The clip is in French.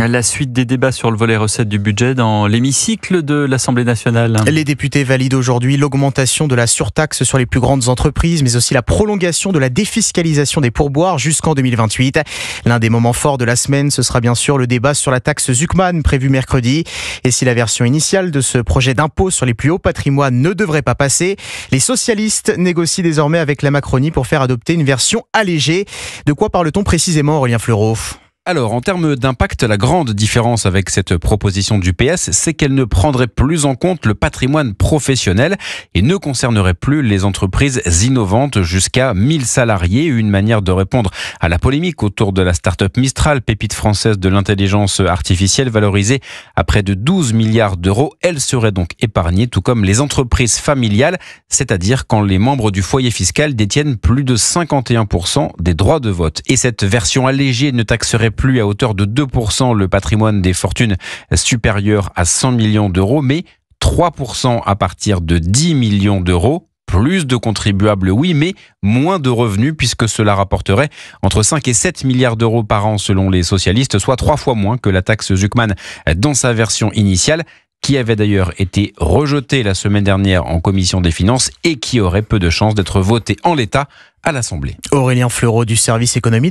La suite des débats sur le volet recettes du budget dans l'hémicycle de l'Assemblée nationale. Les députés valident aujourd'hui l'augmentation de la surtaxe sur les plus grandes entreprises, mais aussi la prolongation de la défiscalisation des pourboires jusqu'en 2028. L'un des moments forts de la semaine, ce sera bien sûr le débat sur la taxe Zuckman prévu mercredi. Et si la version initiale de ce projet d'impôt sur les plus hauts patrimoines ne devrait pas passer, les socialistes négocient désormais avec la Macronie pour faire adopter une version allégée. De quoi parle-t-on précisément, Aurélien Fleureau ? Alors, en termes d'impact, la grande différence avec cette proposition du PS, c'est qu'elle ne prendrait plus en compte le patrimoine professionnel et ne concernerait plus les entreprises innovantes jusqu'à 1000 salariés. Une manière de répondre à la polémique autour de la start-up Mistral, pépite française de l'intelligence artificielle valorisée à près de 12 milliards d'euros. Elle serait donc épargnée, tout comme les entreprises familiales, c'est-à-dire quand les membres du foyer fiscal détiennent plus de 51% des droits de vote. Et cette version allégée ne taxerait plus à hauteur de 2% le patrimoine des fortunes supérieures à 100 millions d'euros, mais 3% à partir de 10 millions d'euros. Plus de contribuables, oui, mais moins de revenus puisque cela rapporterait entre 5 et 7 milliards d'euros par an selon les socialistes, soit 3 fois moins que la taxe Zuckman dans sa version initiale, qui avait d'ailleurs été rejetée la semaine dernière en commission des finances et qui aurait peu de chances d'être votée en l'état à l'Assemblée. Aurélien Fleureau du service économie de